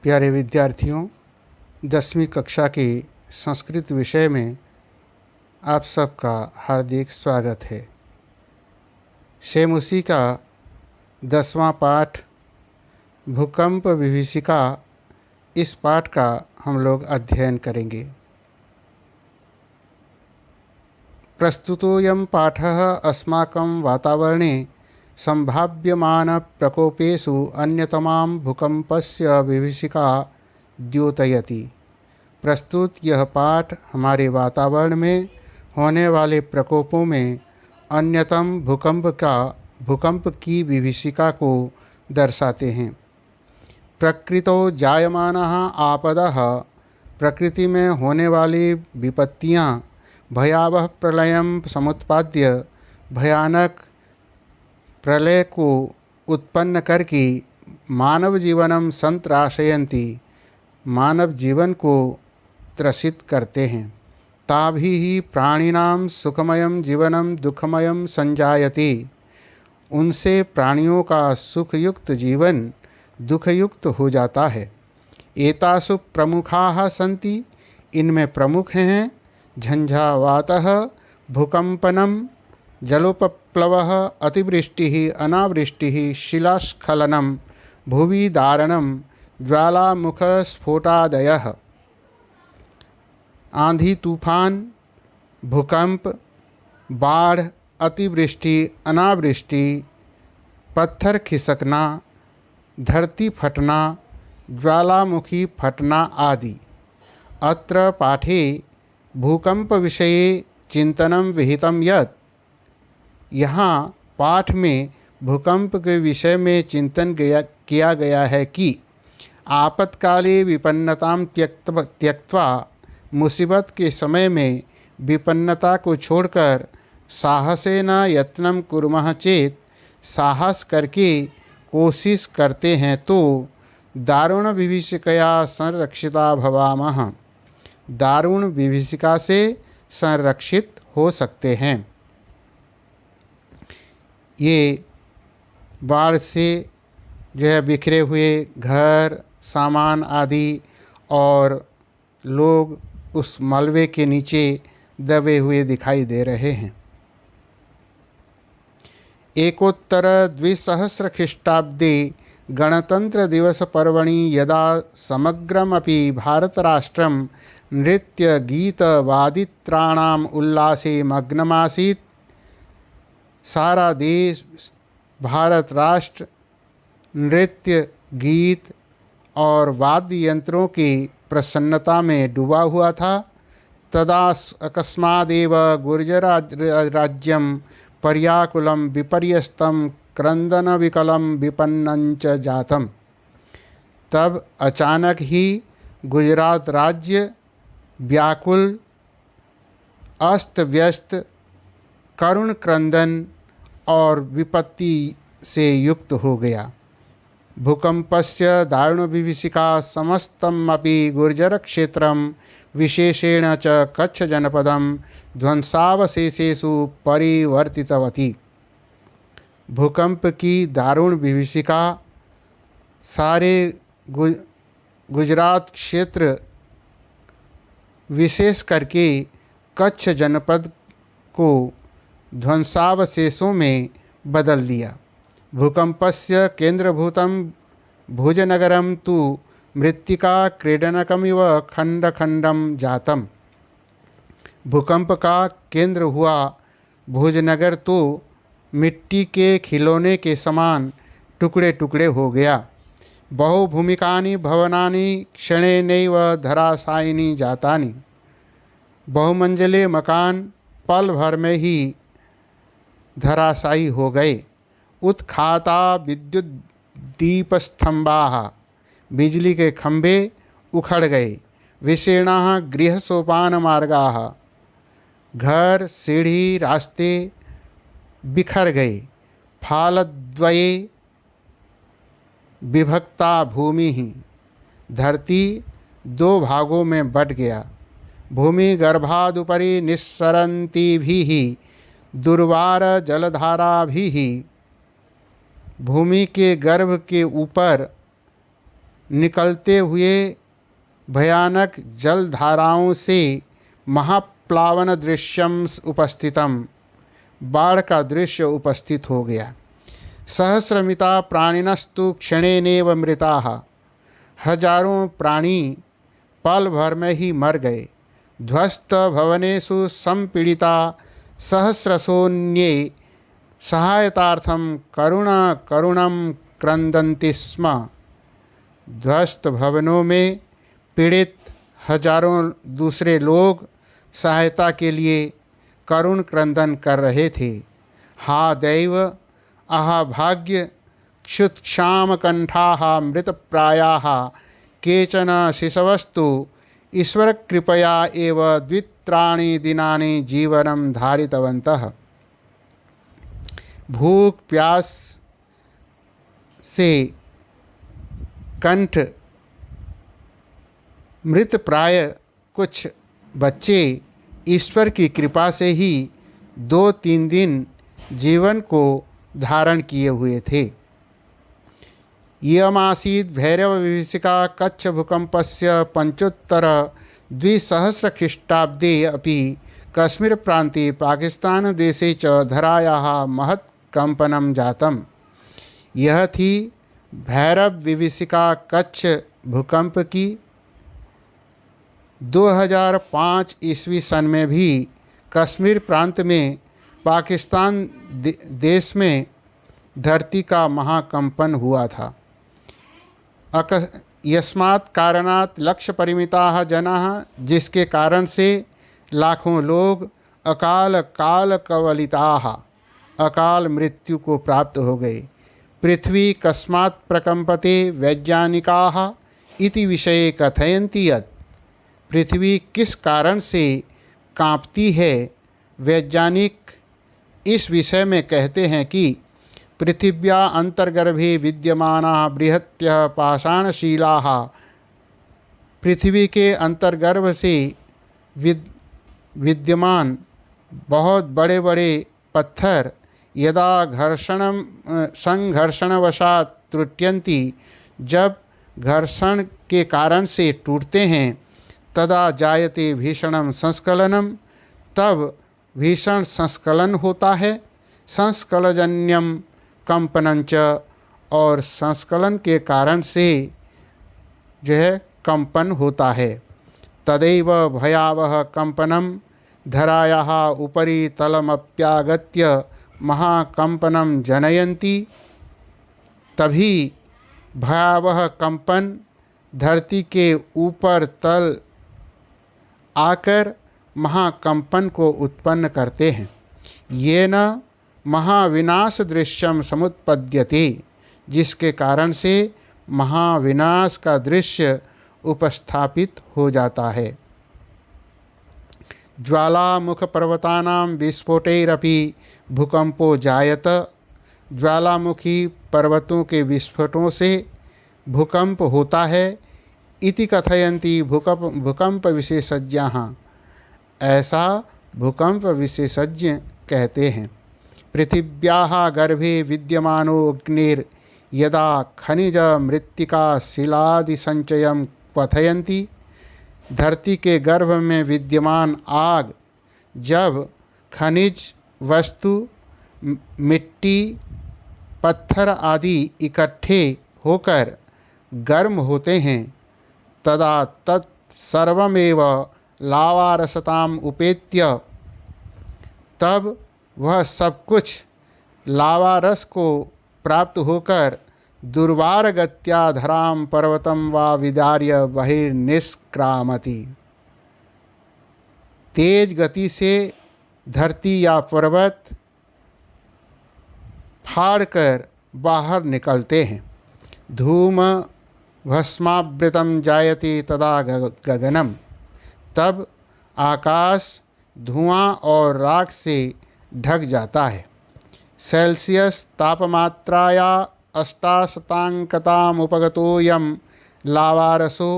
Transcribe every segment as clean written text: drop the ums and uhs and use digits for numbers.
प्यारे विद्यार्थियों, 10वीं कक्षा के संस्कृत विषय में आप सबका हार्दिक स्वागत है। सेम उसी का 10वां पाठ भूकंप विभीषिका, इस पाठ का हम लोग अध्ययन करेंगे। प्रस्तुतोऽयं पाठः अस्माकं वातावरणे संभाव्यमान प्रकोपेषु अन्यतमां भूकंपस्य विभीषिका द्योतयति। प्रस्तुत यह पाठ हमारे वातावरण में होने वाले प्रकोपों में अन्यतम भूकंप की विभीषिका को दर्शाते हैं। प्रकृतो जायमानः आपदः, प्रकृति में होने वाली विपत्तियाँ भयावह प्रलयं समुत्पाद्य, भयानक प्रलय को उत्पन्न करके मानव जीवनम संत्राशयन्ति, मानव जीवन को त्रसित करते हैं। ताभि ही प्राणिनां सुखमयं जीवनम दुखमयं संजायते, उनसे प्राणियों का सुखयुक्त जीवन दुखयुक्त हो जाता है। एतासु प्रमुखाः सन्ति, इनमें प्रमुख हैं झंझावातः, भूकंपनम, जलोपप्लवः, अतिवृष्टिः, अनावृष्टिः, शिलास्खलनम, भुवि दारणम, ज्वालामुखस्फोटादयः। आंधी तूफान, भूकंप, बाढ़, अतिवृष्टि, अनावृष्टि, पत्थर खिसकना, धरती फटना, ज्वालामुखी फटना आदि। अत्र पाठे भूकंप विषये चिंतनं विहितं यत्, यहाँ पाठ में भूकंप के विषय में चिंतन किया गया है कि आपत्काले विपन्नतां त्यक्त्वा, मुसीबत के समय में विपन्नता को छोड़कर साहसेन यत्नं कुर्मः चेत, साहस करके कोशिश करते हैं तो दारुण विभीषिकया संरक्षिता भवामः, दारुण विभीषिका से संरक्षित हो सकते हैं। ये बाढ़ से जो है बिखरे हुए घर, सामान आदि और लोग उस मलबे के नीचे दबे हुए दिखाई दे रहे हैं। एकोत्तर 2000 ख्रीष्टाब्दे गणतंत्र दिवस पर्वणि यदा समग्रमपि भारतराष्ट्रं नृत्य गीत वादित्राणाम उल्लासे मग्नमासीत्, सारा देश भारत राष्ट्र नृत्य गीत और वाद्य यंत्रों की प्रसन्नता में डूबा हुआ था। तदा अकस्मादेव गुर्जरराज्यं पर्याकुलं विपर्यस्तं क्रंदनविकलं विपन्नंच जातम्। तब अचानक ही गुजरात राज्य व्याकुल, अस्त व्यस्त, करुण क्रंदन और विपत्ति से युक्त हो गया। भूकंपस्य दारुण विभीषिका समस्तमपि गुर्जर क्षेत्रं विशेषेण च कच्छ जनपदं ध्वंसावशेषेषु परिवर्तितवती। भूकंप की दारुण विभीषिका सारे गुजरात क्षेत्र, विशेष करके कच्छ जनपद को ध्वंसावशेषों में बदल दिया। भूकंपस्य केंद्रभूतं भुजनगरं तु मृत्तिका क्रीडनकमिव खंड खंडम जातम। भूकंप का केंद्र हुआ भुजनगर तो मिट्टी के खिलौने के समान टुकड़े टुकड़े हो गया। बहुभूमिकानि भवनानि क्षणेनैव धराशायिनी जातानि। बहुमंजिले मकान पल भर में ही धराशायी हो गए। उत्खाता विद्युत दीपस्तंभाः, बिजली के खंभे उखड़ गए। विशीर्णाः गृह सोपान मार्गाः, घर सीढ़ी रास्ते बिखर गए। फालद्वये विभक्ता भूमि ही, धरती दो भागों में बट गया। भूमि गर्भादुपरि निस्सरन्ती भी दुर्वार जलधारा भी, भूमि के गर्भ के ऊपर निकलते हुए भयानक जलधाराओं से महाप्लावन दृश्यम उपस्थितम, बाढ़ का दृश्य उपस्थित हो गया। सहस्रमिता प्राणिनस्तु क्षणेनेव मृताः, हजारों प्राणी पल भर में ही मर गए। ध्वस्त भवनेषु संपीड़िता सहस्रशोऽन्ये सहायतार्थं करुणं क्रंदन्ति स्म। ध्वस्त भवनों में पीड़ित हजारों दूसरे लोग सहायता के लिए करुण क्रंदन कर रहे थे। हा दैव आहा भाग्य क्षुत्क्षामकंठाः मृतप्रायाः केचन शिशवस्तु ईश्वरकृपया एव द्वित्राणि दिनानि जीवनं धारितवन्तः। भूख प्यास से कंठ मृत प्राय कुछ बच्चे ईश्वर की कृपा से ही 2-3 दिन जीवन को धारण किए हुए थे। इयमासीत् भैरवविभीषिका कच्छ भूकंपस्य पंचोत्तर 2000 ख्रीष्टाब्दे अपि कश्मीर प्रान्ते पाकिस्तान देशे च धरायाः महत् कंपनं जातम्। यह थी भैरव विभीषिका कच्छ भूकंप की। 2005 ईस्वी सन में भी कश्मीर प्रांत में पाकिस्तान देश में धरती का महाकंपन हुआ था। यस्मात् कारणात् लक्ष्य परिमिताः जनाः, जिसके कारण से लाखों लोग अकाल काल कवलिताः, अकाल मृत्यु को प्राप्त हो गए। पृथ्वी कस्मात् प्रकंपते वैज्ञानिकाः इति विषये कथयन्ति यत्, पृथ्वी किस कारण से कांपती है, वैज्ञानिक इस विषय में कहते हैं कि पृथिव्या अंतर्गर्भे विद्यमानाः बृहत्यः पाषाणशिलाः, पृथ्वी के अंतर्गर्भ से विद्यमान बहुत बड़े बड़े पत्थर यदा संघर्षणवशात् त्रुट्यन्ति, जब घर्षण के कारण से टूटते हैं, तदा जायते भीषणं संस्खलनम, तब भीषण संस्खलन होता है। संस्खलजन्यम कंपनंच, और संस्खलन के कारण से जो है कंपन होता है। तदैव भयावह कंपनम धरायाः उपरि तलमप्यागत्य महाकंपनम जनयन्ति, तभी भयावह कंपन धरती के ऊपर तल आकर महाकंपन को उत्पन्न करते हैं। ये न महाविनाश दृश्यम समुत्पद्यते, जिसके कारण से महाविनाश का दृश्य उपस्थापित हो जाता है। ज्वालामुख पर्वतानां विस्फोटैरपि भूकंपो जायत, ज्वालामुखी पर्वतों के विस्फोटों से भूकंप होता है। इति कथयन्ति भूकंप विशेषज्ञाः, ऐसा भूकंप विशेषज्ञ कहते हैं। पृथिव्याः गर्भे विद्यमानो अग्निर् यदा खनिज मृत्तिका शिलादि संचयं क्वथयन्ति, धरती के गर्भ में विद्यमान आग जब खनिज वस्तु मिट्टी पत्थर आदि इकट्ठे होकर गर्म होते हैं, तदा तत्सर्वमेव लावारसताम उपेत्य, तब वह सब कुछ लावारस को प्राप्त होकर दुर्वार गत्या धराम पर्वतम वा विदार्य बहिर्निष्क्रामति, तेज गति से धरती या पर्वत फाड़कर बाहर निकलते हैं। धूम भस्मावृतम जायते तदा गगनम, तब आकाश धुआं और राख से ढक जाता है। सेल्सियस तापमात्राया 88 उपगतोऽयं लावारसो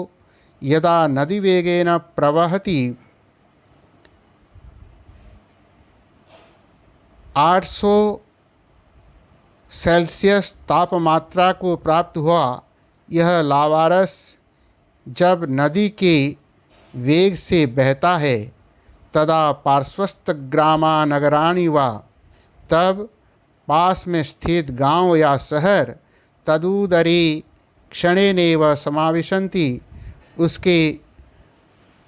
यदा नदीवेगेन प्रवहति 800 सेल्सियस तापमात्रा को प्राप्त हुआ। यह लावारस जब नदी के वेग से बहता है तदा पार्श्वस्थ ग्रामा नगराणि वा, तब पास में स्थित गांव या शहर तदुदरे क्षणेनैव समाविशन्ति, उसके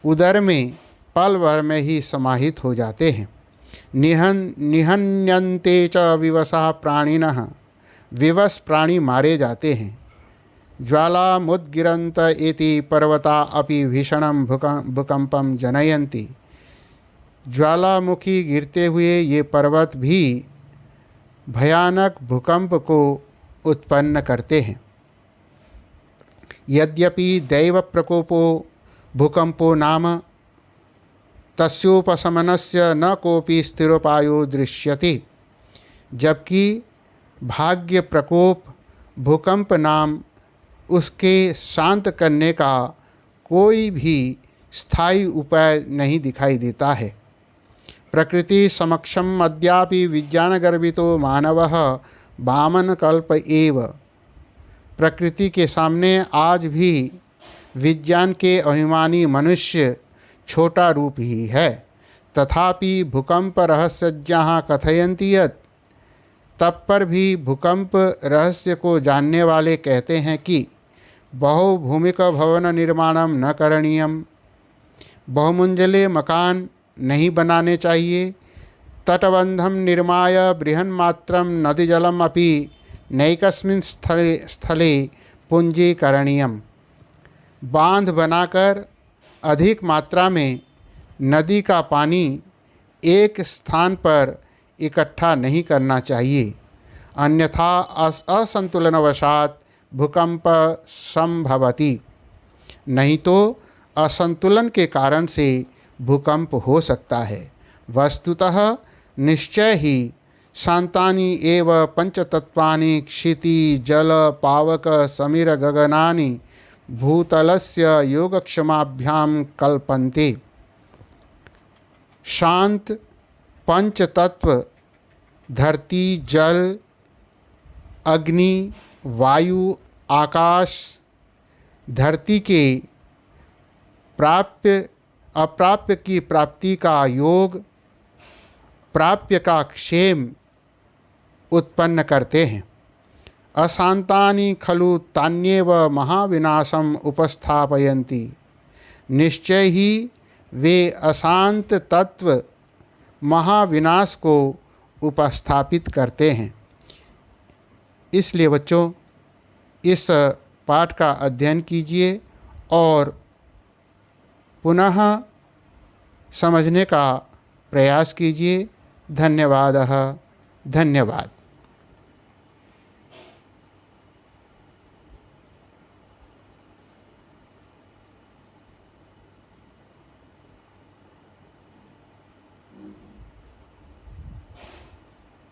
उदर में पल भर में ही समाहित हो जाते हैं। निहन्यन्ते च विवशः प्राणिनः, विवश प्राणी मारे जाते हैं। ज्वालामुद्गिरन्त इति पर्वता अपि भीषणं भूकंपं जनयन्ति, ज्वालामुखी गिरते हुए ये पर्वत भी भयानक भूकंप को उत्पन्न करते हैं। यद्यपि दैव प्रकोपो भूकंपो नाम तस्योपशमनस्य न कोपि स्थिरोपायो दृश्यते, जबकि भाग्य प्रकोप भूकंप नाम उसके शांत करने का कोई भी स्थायी उपाय नहीं दिखाई देता है। प्रकृति समक्षम अद्यापि विज्ञानगर्भितो मानवः वामनकल्प एव, प्रकृति के सामने आज भी विज्ञान के अभिमानी मनुष्य छोटा रूप ही है। तथापि भूकंप रहस्यज्ञाः कथयन्ति यत्, तब पर भी भूकंप रहस्य को जानने वाले कहते हैं कि बहुभूमिक भवन निर्माणम न करणीयम, बहुमंजिले मकान नहीं बनाने चाहिए। तटबंधम निर्माय बृहन्मात्रम नदीजलम अपि नैकस्मिन् स्थले पुंजीकरणीयम, बांध बनाकर अधिक मात्रा में नदी का पानी एक स्थान पर इकट्ठा नहीं करना चाहिए, अन्यथा असंतुलनवशात भूकंप संभवति, नहीं तो असंतुलन के कारण से भूकंप हो सकता है। वस्तुतः निश्चय ही शांतानि एव पंचतत्वानि क्षिति जल पावक समीर गगनानि भूतलस्य योगक्षमाभ्याम कल्पन्ते। शांत पंच तत्व धरती, जल, अग्नि, वायु, आकाश, धरती के प्राप्य अप्राप्य की प्राप्ति का योग, प्राप्य का क्षेम उत्पन्न करते हैं। अशांतानि खलु तान्येव महाविनाशम उपस्थापयन्ति, निश्चय ही वे अशांत तत्व महाविनाश को उपस्थापित करते हैं। इसलिए बच्चों, इस पाठ का अध्ययन कीजिए और पुनः समझने का प्रयास कीजिए। धन्यवाद।